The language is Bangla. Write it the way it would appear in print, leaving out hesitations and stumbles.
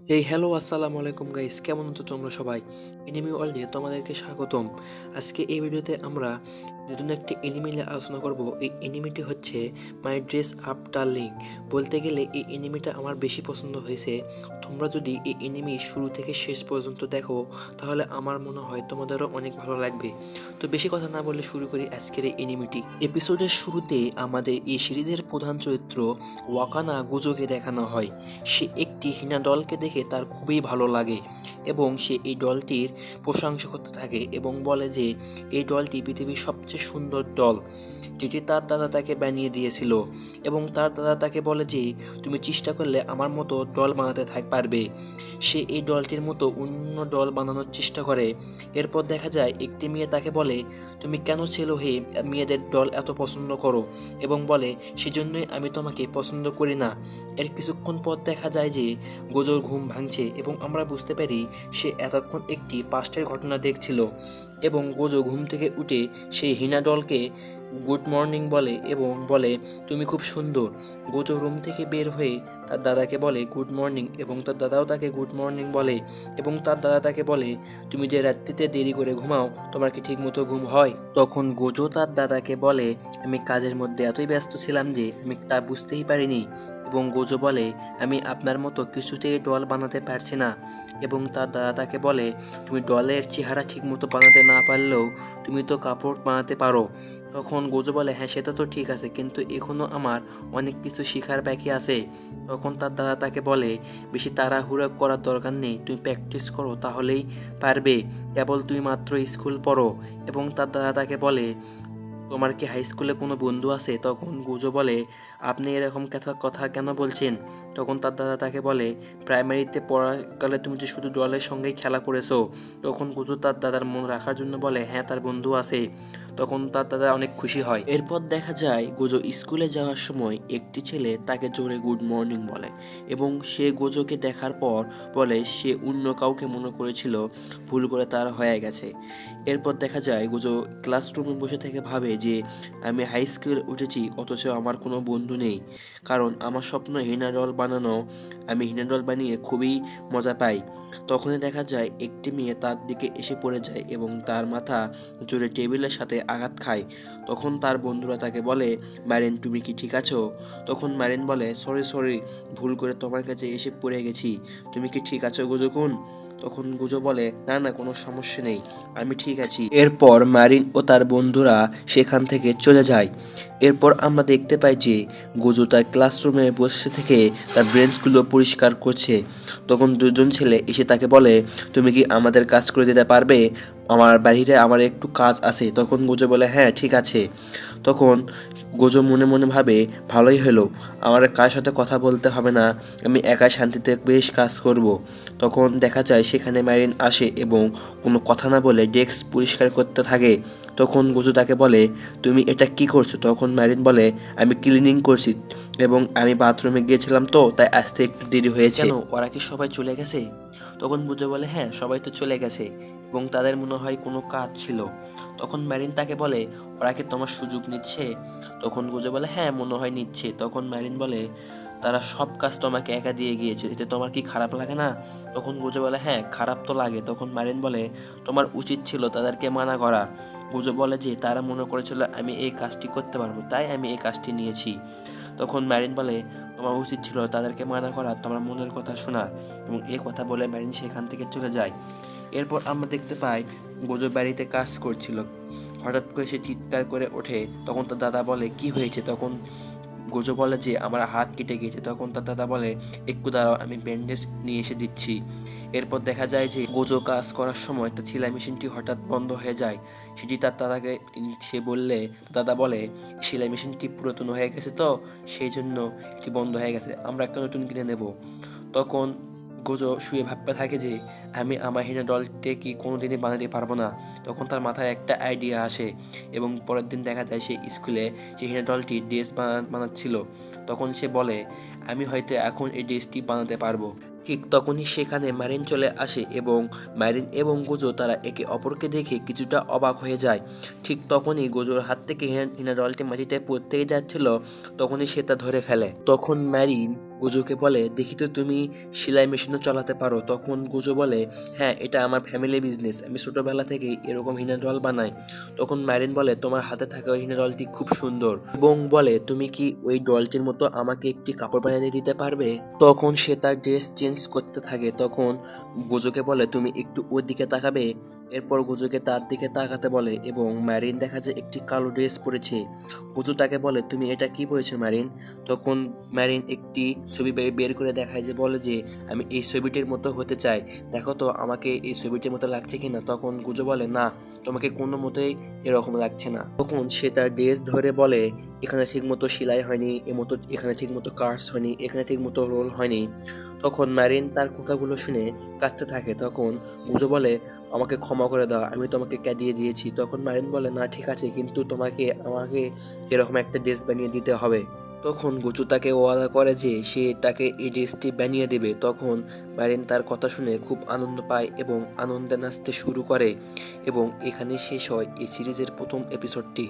এই হ্যালো আসসালামু আলাইকুম গাইস, কেমন আছো তোমরা সবাই? এনিমি ওয়ার্ল্ডে তোমাদেরকে স্বাগতম। আজকে এই ভিডিওতে আমরা নতুন একটি এনিমি নিয়ে আলোচনা করব। এই এনিমিটি হচ্ছে মাই ড্রেস আপ ডার্লিং। বলতে গেলে এই এনিমিটা আমার বেশি পছন্দ হয়েছে। তোমরা যদি এই এনিমি শুরু থেকে শেষ পর্যন্ত দেখো তাহলে আমার মনে হয় তোমাদেরও অনেক ভালো লাগবে। তো বেশি কথা না বলে শুরু করি আজকের এই এনিমিটি। এপিসোডের শুরুতে আমাদের এই সিরিজের প্রধান চরিত্র ওয়াকানা গুজোকে দেখানো হয়। সে একটি হীনা দলকে দেখে তার খুবই ভালো লাগে এবং সে এই দলটির প্রশংসা করতে থাকে এবং বলে যে এই দলটি পৃথিবীর সবচেয়ে সুন্দর দল, যেটি তার দাদা তাকে বানিয়ে দিয়েছিল। এবং তার দাদা তাকে বলে যে তুমি চেষ্টা করলে আমার মতো দল বানাতে পারবে। সে এই দলটির মতো অন্য দল বানানোর চেষ্টা করে। এরপর দেখা যায় একটি মেয়ে তাকে বলে তুমি কেন ছেলে হয়ে মেয়েদের দল এত পছন্দ করো, এবং বলে সেজন্যই আমি তোমাকে পছন্দ করি না। এর কিছুক্ষণ পর দেখা যায় যে গোজোর ঘুম ভাঙছে এবং আমরা বুঝতে পারি সে এতক্ষণ একটি পাস্টের ঘটনা দেখছিল। এবং গোজো ঘুম থেকে উঠে সেই হিনা দলকে গুড মর্নিং বলে এবং বলে তুমি খুব সুন্দর। গোজো রুম থেকে বের হয়ে তার দাদাকে বলে গুড মর্নিং এবং তার দাদাও তাকে গুড মর্নিং বলে এবং তার দাদা তাকে বলে তুমি যে রাত্রিতে দেরি করে ঘুমাও তোমার কি ঠিক মতো ঘুম হয়? তখন গোজো তার দাদাকে বলে আমি কাজের মধ্যে এতই ব্যস্ত ছিলাম যে আমি তা বুঝতেই পারিনি। এবং গোজো বলে আমি আপনার মতো কিছুতেই ডল বানাতে পারছি না। এবং তার দাদা তাকে বলে তুমি ডলের চেহারা ঠিকমতো বানাতে না পারলেও তুমি তো কাপড় বানাতে পারো। তখন গোজো বলে হ্যাঁ সেটা তো ঠিক আছে, কিন্তু এখনও আমার অনেক কিছু শেখার বাকি আছে। তখন তার দাদা তাকে বলে বেশি তাড়াহুড়ো করার দরকার নেই, তুমি প্র্যাকটিস করো তাহলেই পারবে, কেবল তুই মাত্র স্কুল পড়ো। এবং তার দাদা তাকে বলে তোমার কি হাই স্কুলে কোনো বন্ধু আছে? তখন গুজো বলে আপনি এরকম কথা কেন বলছেন? তখন তার দাদা তাকে বলে প্রাইমারিতে পড়াকালে তুমি যে শুধু দলের সঙ্গেই খেলা করেছো। তখন গুজো তার দাদার মন রাখার জন্য বলে হ্যাঁ তার বন্ধু আছে। তখন তার দাদা অনেক খুশি হয়। এরপর দেখা যায় গোজো স্কুলে যাওয়ার সময় একটি ছেলে তাকে জোরে গুড মর্নিং বলে এবং সে গোজোকে দেখার পর বলে সে অন্য কাউকে মনে করেছিল, ভুল করে তার হয়ে গেছে। এরপর দেখা যায় গোজো ক্লাসরুমে বসে থেকে ভাবে যে আমি হাই স্কুলে উঠেছি অথচ আমার কোনো বন্ধু নেই, কারণ আমার স্বপ্ন হিনাডল বানানো। আমি হিনাডল বানিয়ে খুবই মজা পাই। তখনই দেখা যায় একটি মেয়ে তার দিকে এসে পড়ে যায় এবং তার মাথা জোরে টেবিলের সাথে আঘাত খায়। তখন তার বন্ধুরা তাকে বলে মারিন তুমি কি ঠিক আছো? তখন মারিন বলে সরি সরি, ভুল করে তোমার কাছে এসে পড়ে গেছি, তুমি কি ঠিক আছো গোজোকুন? তখন গুজো বলে না না কোনো সমস্যা নেই, আমি ঠিক আছি। এরপর মারিন ও তার বন্ধুরা সেখান থেকে চলে যায়। এরপর আমরা দেখতে পাই যে গোজো তার ক্লাসরুমে বসে থেকে তার বেঞ্চগুলো পরিষ্কার করছে। তখন দুজন ছেলে এসে তাকে বলে তুমি কি আমাদের কাজ করে দিতে পারবে, আমার বাড়িতে আমার একটু কাজ আছে। তখন গোজো বলে হ্যাঁ ঠিক আছে। তখন গোজো মনে মনে ভাবে ভালোই হলো, আমার কার সাথে কথা বলতে হবে না, আমি একাই শান্তিতে বেশ কাজ করব। তখন দেখা যায় সেখানে ম্যারিন আসে এবং কোনো কথা না বলে ডেস্ক পরিষ্কার করতে থাকে। তখন গোজো তাকে বলে তুমি এটা কি করছো? তখন ম্যারিন বলে আমি ক্লিনিং করছি এবং আমি বাথরুমে গিয়েছিলাম তো তাই আসতে একটু দেরি হয়েছে। কেন ওরা কি সবাই চলে গেছে? তখন গোজো বলে হ্যাঁ সবাই তো চলে গেছে এবং তাদের মনে হয় কোনো কাজ ছিল। তখন ম্যারিন তাকে বলে ওরা কি তোমার সুযোগ নিচ্ছে? তখন গোজো বলে হ্যাঁ মনে হয় নিচ্ছে। তখন ম্যারিন বলে তারা সব কাজ তোমাকে একা দিয়ে গিয়েছে, এতে তোমার কি খারাপ লাগে না? তখন গোজো বলে হ্যাঁ খারাপ তো লাগে। তখন ম্যারিন বলে তোমার উচিত ছিল তাদেরকে মানা করা। গোজো বলে যে তারা মনে করেছিল আমি এই কাজটি করতে পারবো তাই আমি এই কাজটি নিয়েছি। তখন ম্যারিন বলে তোমার উচিত ছিল তাদেরকে মানা করা, তোমার মনের কথা শোনা। এবং এই কথা বলে ম্যারিন সেখান থেকে চলে যায়। এরপর আমরা দেখতে পাই গোজো বাড়িতে কাজ করছিল, হঠাৎ করে সে চিৎকার করে ওঠে। তখন তার দাদা বলে কি হয়েছে? তখন গোজো বলে যে আমার হাত কেটে গিয়েছে। তখন তার দাদা বলে একটু দাঁড়াও আমি ব্যান্ডেজ নিয়ে এসে দিচ্ছি। এরপর দেখা যায় যে গোজো কাজ করার সময় তার সেলাই মেশিনটি হঠাৎ বন্ধ হয়ে যায়। সেটি তার দাদাকে সে বললে দাদা বলে সেলাই মেশিনটি পুরাতন হয়ে গেছে তো সেই জন্য এটি বন্ধ হয়ে গেছে, আমরা একটা নতুন কিনে নেব। তখন গোজো শুয়ে ভাবতে থাকে যে আমি আমার হিনা ডলকে কি কোনোদিনই বানাতে পারবো না। তখন তার মাথায় একটা আইডিয়া আসে এবং পরের দিন দেখা যায় সে স্কুলে সেই হিনা ডলটি ড্রেস বানাচ্ছিল। তখন সে বলে আমি হয়তো এখন এই ড্রেসটি বানাতে পারবো। ঠিক তখনই সেখানে মারিন চলে আসে এবং মারিন এবং গোজো তারা একে অপরকে দেখে কিছুটা অবাক হয়ে যায়। ঠিক তখনই গোজোর হাত থেকে হিনা ডলটি মাটিতে পড়তেই যাচ্ছিল, তখনই সে তা ধরে ফেলে। তখন ম্যারিন গোজোকে বলে, দেখি তো তুমি সেলাই মেশিনও চালাতে পারো। তখন গোজো বলে, হ্যাঁ, এটা আমার ফ্যামিলি বিজনেস, আমি ছোটোবেলা থেকেই এরকম হিনা ডল বানাই। তখন ম্যারিন বলে, তোমার হাতে থাকা ওই হিনা ডলটি খুব সুন্দর, এবং বলে, তুমি কি ওই ডলটির মতো আমাকে একটি কাপড় বানিয়ে দিতে পারবে? তখন সে তার ড্রেস চেঞ্জ করতে থাকে। তখন গোজোকে বলে, তুমি একটু ওর দিকে তাকাবে। এরপর গোজোকে তার দিকে তাকাতে বলে এবং ম্যারিন দেখা যায় একটি কালো ড্রেস পরেছে। গোজো তাকে বলে, তুমি এটা কি পরেছো ম্যারিন? তখন ম্যারিন একটি ছবি বের করে দেখায়, যে বলে যে আমি এই ছবিটির মতো হতে চাই, দেখো তো আমাকে এই ছবিটির মতো লাগছে কিনা। তখন গোজো বলে, না, তোমাকে কোনো মতেই এরকম লাগছে না। তখন সে তার ড্রেস ধরে বলে, এখানে ঠিক মতো সেলাই হয়নি, এখানে ঠিক মতো কাটস হয়নি, এখানে ঠিক মতো রোল হয়নি। তখন ম্যারিন তার কথাগুলো শুনে কাঁদতে থাকে। তখন গোজো বলে, আমাকে ক্ষমা করে দাও, আমি তোমাকে কাঁদিয়ে দিয়েছি। তখন ম্যারিন বলে, না ঠিক আছে, কিন্তু আমাকে এরকম একটা ড্রেস বানিয়ে দিতে হবে। তখন গোচু তাকে ওয়াদা করে যে সে তাকে এই ড্রেসটি বানিয়ে দেবে। তখন ম্যারিন তার কথা শুনে খুব আনন্দ পায় এবং আনন্দে নাচতে শুরু করে, এবং এখানে শেষ হয় এই সিরিজের প্রথম এপিসোডটি।